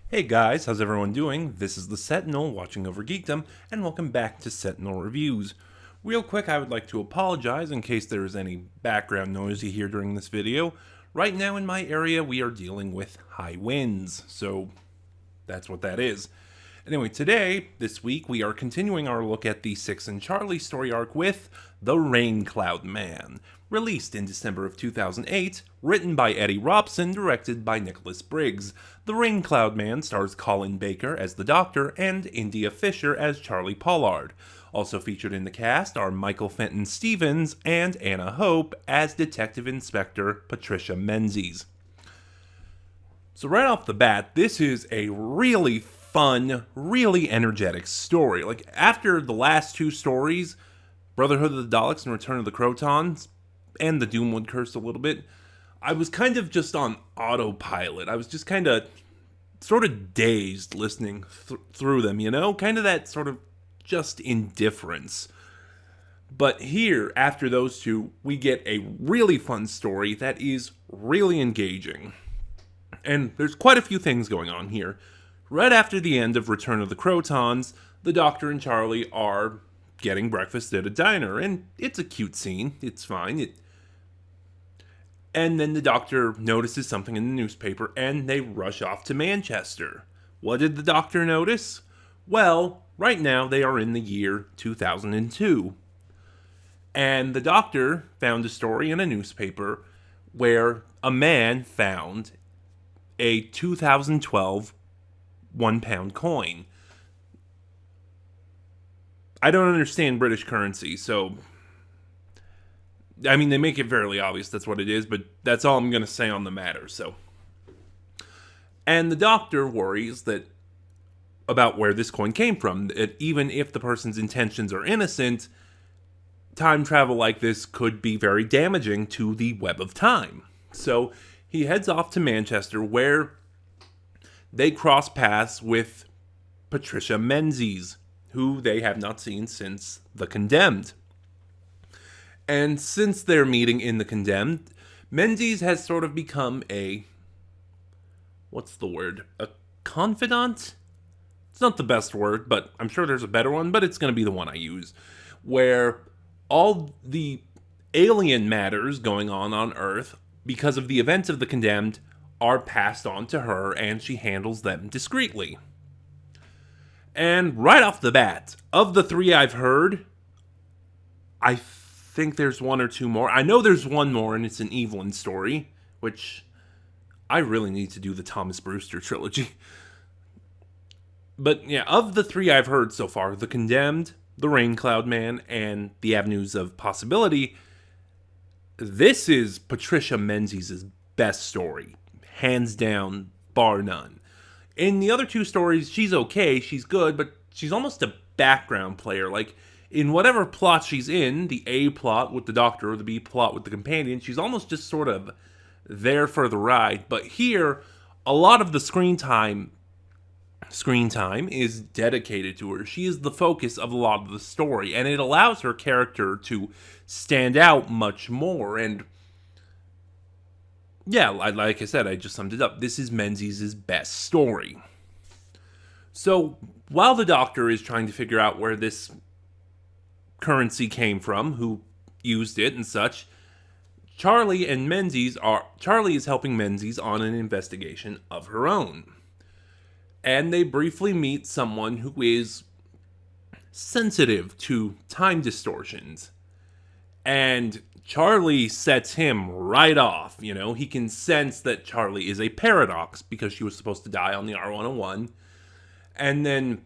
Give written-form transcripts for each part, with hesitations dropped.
Hey guys, how's everyone doing? This is the Sentinel watching over Geekdom, and welcome back to Sentinel Reviews. Real quick, I would like to apologize in case there is any background noise you hear during this video. Right now in my area, we are dealing with high winds, so that's what that is. Anyway, this week, we are continuing our look at the Six and Charley story arc with The Raincloud Man, released in December of 2008, written by Eddie Robson, directed by Nicholas Briggs. The Raincloud Man stars Colin Baker as the Doctor and India Fisher as Charlie Pollard. Also featured in the cast are Michael Fenton Stevens and Anna Hope as Detective Inspector Patricia Menzies. So right off the bat, this is a really fun, really energetic story. Like, after the last two stories, Brotherhood of the Daleks and Return of the Crotons, and the Doomwood Curse a little bit, I was kind of just on autopilot. I was just kind of sort of dazed listening through them, you know? Kind of that sort of just indifference. But here, after those two, we get a really fun story that is really engaging. And there's quite a few things going on here. Right after the end of Return of the Crotons, the Doctor and Charlie are getting breakfast at a diner, and it's a cute scene. It's fine. And then the Doctor notices something in the newspaper, and they rush off to Manchester. What did the Doctor notice? Well, right now they are in the year 2002. And the Doctor found a story in a newspaper where a man found a 2012 £1 coin. I don't understand British currency, so I mean, they make it fairly obvious that's what it is, but that's all I'm going to say on the matter, so. And the Doctor worries that about where this coin came from, that even if the person's intentions are innocent, time travel like this could be very damaging to the web of time. So he heads off to Manchester, where they cross paths with Patricia Menzies, who they have not seen since The Condemned. And since their meeting in The Condemned, Menzies has sort of become a confidant? It's not the best word, but I'm sure there's a better one, but it's going to be the one I use. Where all the alien matters going on Earth, because of the events of The Condemned, are passed on to her, and she handles them discreetly. And right off the bat, of the three I've heard, I think there's one or two more. I know there's one more, and it's an Evelyn story, which I really need to do the Thomas Brewster trilogy. But yeah, of the three I've heard so far, The Condemned, The Raincloud Man, and The Avenues of Possibility, this is Patricia Menzies' best story. Hands down, bar none. In the other two stories, she's okay, she's good, but she's almost a background player. Like, in whatever plot she's in, the A plot with the Doctor or the B plot with the companion, she's almost just sort of there for the ride. But here, a lot of the screen time is dedicated to her. She is the focus of a lot of the story, and it allows her character to stand out much more. And yeah, like I said, I just summed it up. This is Menzies' best story. So, while the Doctor is trying to figure out where this currency came from, who used it and such, Charlie is helping Menzies on an investigation of her own. And they briefly meet someone who is sensitive to time distortions. And Charlie sets him right off. You know, he can sense that Charlie is a paradox because she was supposed to die on the R101. And then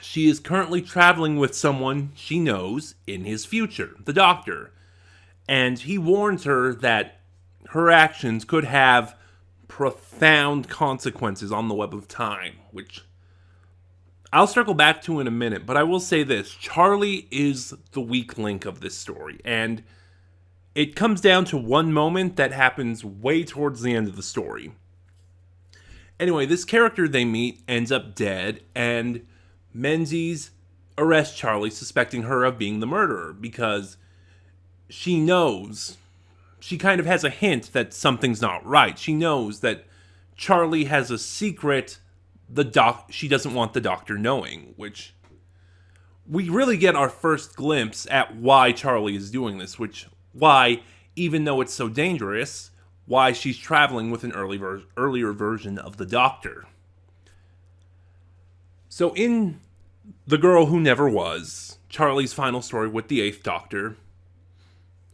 she is currently traveling with someone she knows in his future, the Doctor. And he warns her that her actions could have profound consequences on the web of time, which I'll circle back to in a minute, but I will say this. Charlie is the weak link of this story, and it comes down to one moment that happens way towards the end of the story. Anyway, this character they meet ends up dead, and Menzies arrests Charlie, suspecting her of being the murderer, because she knows, she kind of has a hint that something's not right. She knows that Charlie has a secret she doesn't want the Doctor knowing, which we really get our first glimpse at why Charley is doing this, why, even though it's so dangerous, why she's traveling with an earlier version of the Doctor. So in The Girl Who Never Was, Charley's final story with the Eighth Doctor,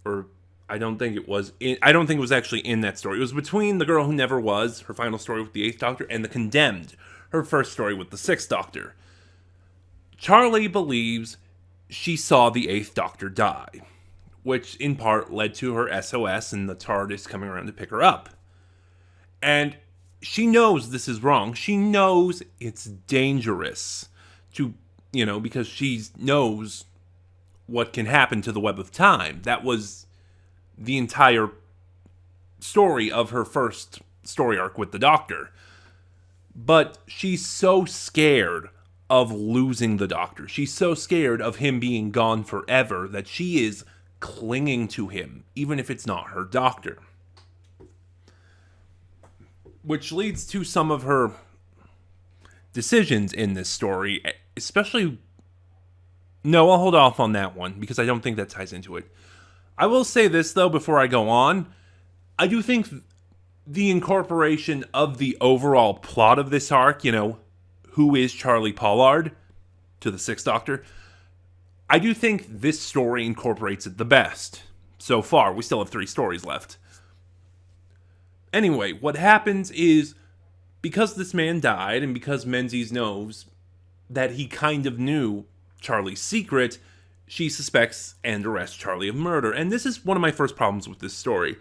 or I don't think it was actually in that story. It was between The Girl Who Never Was, her final story with the Eighth Doctor, and The Condemned, her first story with the Sixth Doctor. Charley believes she saw the Eighth Doctor die, which in part led to her SOS and the TARDIS coming around to pick her up. And she knows this is wrong. She knows it's dangerous to, because she knows what can happen to the web of time. That was the entire story of her first story arc with the Doctor. But she's so scared of losing the Doctor. She's so scared of him being gone forever that she is clinging to him, even if it's not her Doctor. Which leads to some of her decisions in this story, especially... No, I'll hold off on that one, because I don't think that ties into it. I will say this, though, before I go on. I do think the incorporation of the overall plot of this arc, who is Charley Pollard, to the Sixth Doctor, I do think this story incorporates it the best. So far, we still have 3 stories left. Anyway, what happens is, because this man died, and because Menzies knows that he kind of knew Charley's secret, she suspects and arrests Charley of murder. And this is one of my first problems with this story.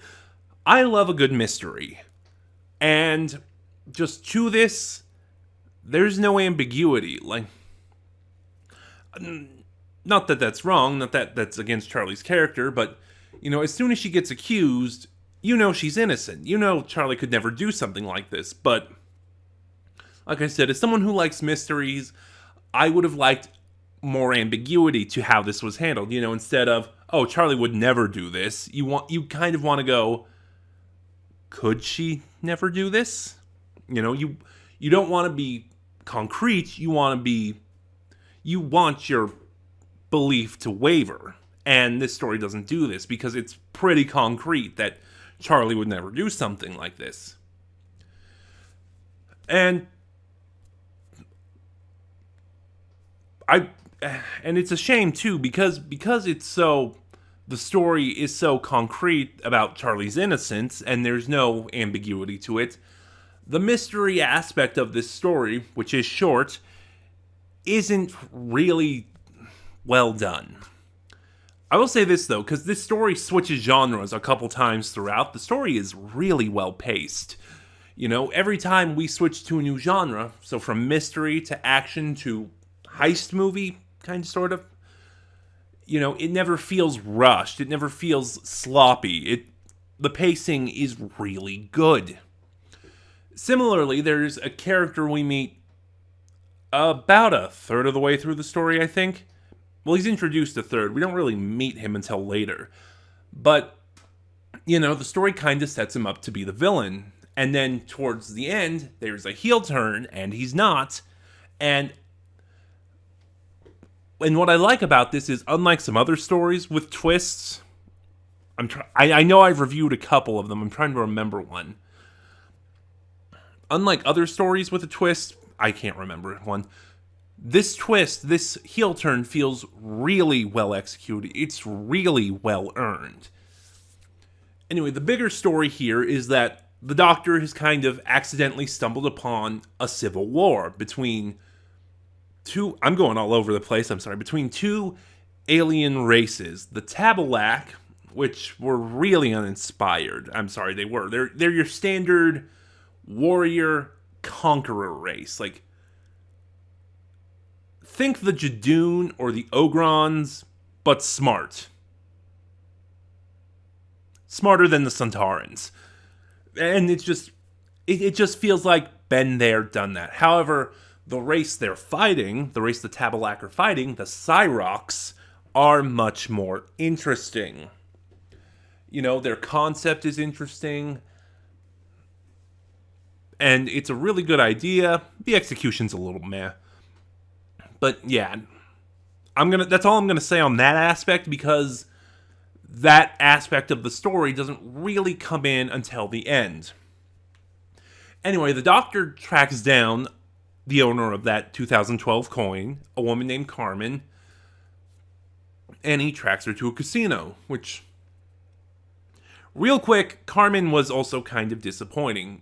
I love a good mystery. And just to this, there's no ambiguity. Not that that's wrong, not that that's against Charley's character, but, as soon as she gets accused, she's innocent. Charley could never do something like this. But, like I said, as someone who likes mysteries, I would have liked more ambiguity to how this was handled. Instead of, oh, Charley would never do this. You kind of want to go, could she never do this? You don't want to be concrete. You want your belief to waver. And this story doesn't do this because it's pretty concrete that Charley would never do something like this. And it's a shame too, because it's so, the story is so concrete about Charley's innocence and there's no ambiguity to it. The mystery aspect of this story, which is short, isn't really well done. I will say this though, because this story switches genres a couple times throughout. The story is really well paced. Every time we switch to a new genre, so from mystery to action to heist movie, kind of, sort of, it never feels rushed. It never feels sloppy. The pacing is really good. Similarly, there's a character we meet about a third of the way through the story, I think. Well, he's introduced a third. We don't really meet him until later. But, the story kind of sets him up to be the villain. And then towards the end, there's a heel turn, and he's not. And what I like about this is, unlike some other stories with twists, I know I've reviewed a couple of them. I'm trying to remember one. Unlike other stories with a twist, I can't remember one. This twist, this heel turn, feels really well executed. It's really well earned. Anyway, the bigger story here is that the Doctor has kind of accidentally stumbled upon a civil war between I'm going all over the place, between 2 alien races. The Tabalak, which were really uninspired. They were. They're your standard warrior conqueror race. Think the Jadoon or the Ogrons, but smart. Smarter than the Centaurans. And it just feels like been there, done that. However, the race they're fighting, the race the Tabalak are fighting, the Cyrox, are much more interesting. Their concept is interesting. And it's a really good idea. The execution's a little meh. But yeah, that's all I'm gonna say on that aspect, because that aspect of the story doesn't really come in until the end. Anyway, the Doctor tracks down the owner of that 2012 coin, a woman named Carmen, and he tracks her to a casino, which, real quick, Carmen was also kind of disappointing.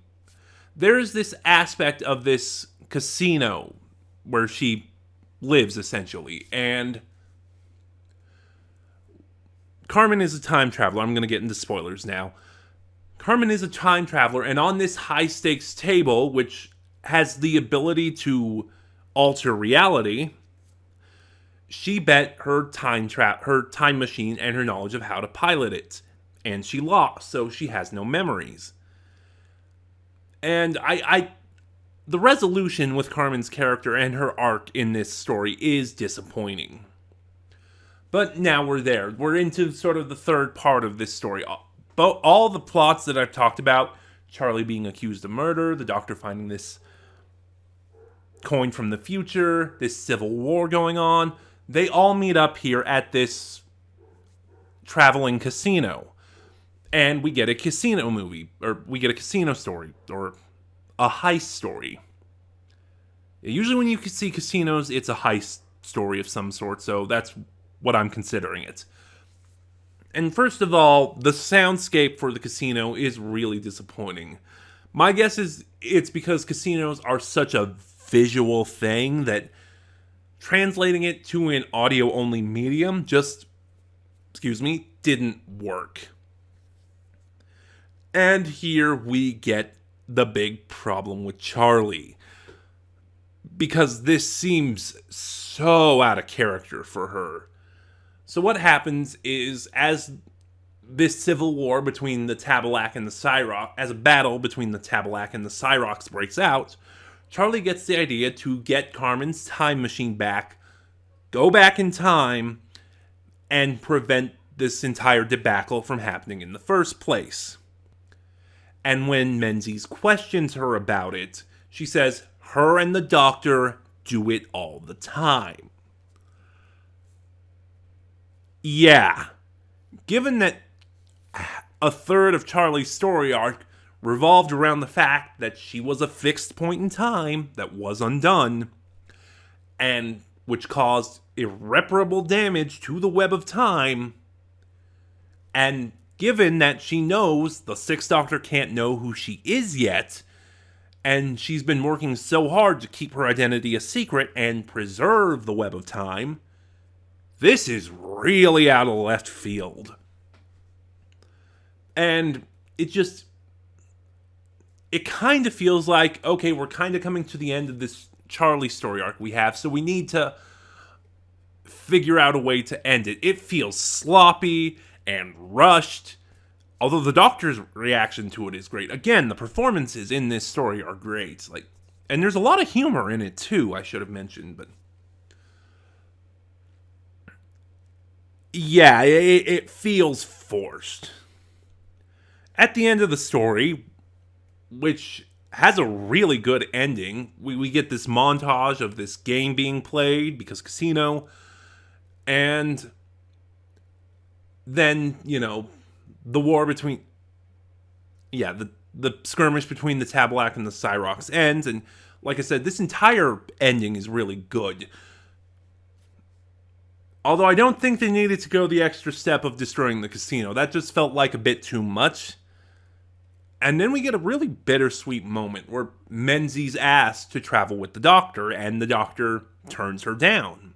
There's this aspect of this casino where she lives, essentially, and Carmen is a time traveler. I'm going to get into spoilers now. Carmen is a time traveler, and on this high-stakes table, which has the ability to alter reality, she bet her time machine and her knowledge of how to pilot it, and she lost, so she has no memories. And the resolution with Carmen's character and her arc in this story is disappointing. But now we're there. We're into sort of the third part of this story. All the plots that I've talked about, Charley being accused of murder, the Doctor finding this coin from the future, this civil war going on, they all meet up here at this traveling casino. And we get a casino movie, or we get a casino story, or a heist story. Usually when you see casinos, it's a heist story of some sort, so that's what I'm considering it. And first of all, the soundscape for the casino is really disappointing. My guess is it's because casinos are such a visual thing that translating it to an audio-only medium didn't work. And here we get the big problem with Charley, because this seems so out of character for her. So what happens is, as this civil war between the Tabalac and the Cyrock, as a battle between the Tabalac and the Cyrox breaks out, Charley gets the idea to get Carmen's time machine back, go back in time, and prevent this entire debacle from happening in the first place. And when Menzies questions her about it, she says her and the Doctor do it all the time. Yeah, given that a third of Charley's story arc revolved around the fact that she was a fixed point in time that was undone, and which caused irreparable damage to the web of time, and given that she knows the Sixth Doctor can't know who she is yet, and she's been working so hard to keep her identity a secret and preserve the web of time, this is really out of left field. And it kind of feels like, okay, we're kind of coming to the end of this Charley story arc we have, so we need to figure out a way to end it. It feels sloppy and rushed, although the Doctor's reaction to it is great. Again, the performances in this story are great. And there's a lot of humor in it too, I should have mentioned, but yeah, it feels forced. At the end of the story, which has a really good ending, we get this montage of this game being played, because casino, and then, the war between, the skirmish between the Tabalac and the Cyrox ends, and like I said, this entire ending is really good. Although I don't think they needed to go the extra step of destroying the casino. That just felt like a bit too much. And then we get a really bittersweet moment where Menzies asks to travel with the Doctor, and the Doctor turns her down.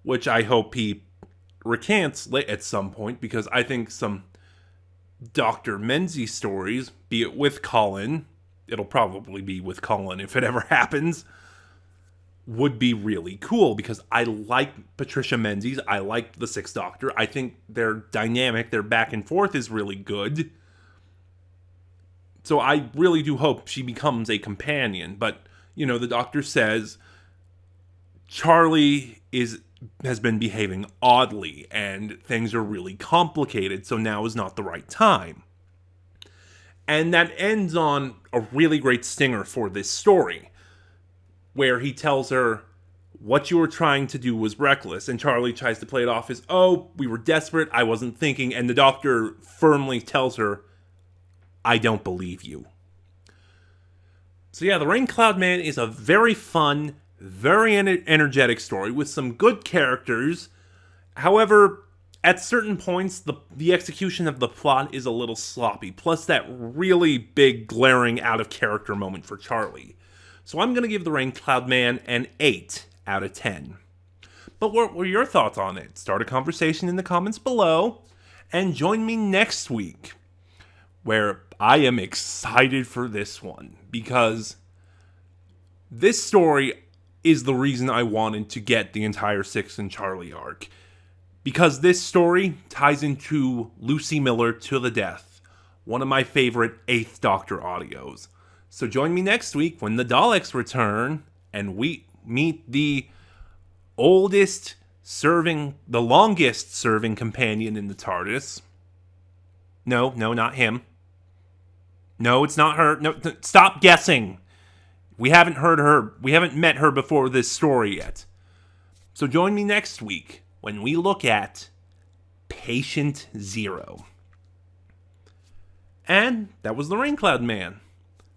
Which I hope he recants at some point, because I think some Dr. Menzies stories, be it with Colin, it'll probably be with Colin if it ever happens, would be really cool, because I like Patricia Menzies, I like the Sixth Doctor, I think their dynamic, their back and forth is really good. So I really do hope she becomes a companion, but, the Doctor says Charley has been behaving oddly, and things are really complicated, so now is not the right time. And that ends on a really great stinger for this story, where he tells her, what you were trying to do was reckless, and Charley tries to play it off as, oh, we were desperate, I wasn't thinking, and the Doctor firmly tells her, I don't believe you. So yeah, The Raincloud Man is a very fun, very energetic story with some good characters. However, at certain points, the execution of the plot is a little sloppy, plus that really big glaring out of character moment for Charley. So I'm going to give The Raincloud Man an 8 out of 10. But what were your thoughts on it? Start a conversation in the comments below, and join me next week, where I am excited for this one, because this story is the reason I wanted to get the entire Six and Charley arc. Because this story ties into Lucy Miller to the death, one of my favorite 8th Doctor audios. So join me next week when the Daleks return, and we meet the longest serving companion in the TARDIS. No, not him. No, it's not her. No, stop guessing. We haven't heard her. We haven't met her before this story yet. So join me next week when we look at Patient Zero. And that was The Raincloud Man.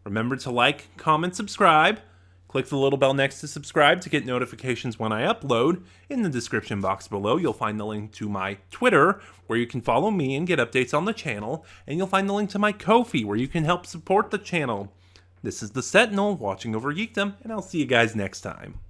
Remember to like, comment, subscribe. Click the little bell next to subscribe to get notifications when I upload. In the description box below, you'll find the link to my Twitter, where you can follow me and get updates on the channel. And you'll find the link to my Ko-fi, where you can help support the channel. This is the Sentinel, watching over Geekdom, and I'll see you guys next time.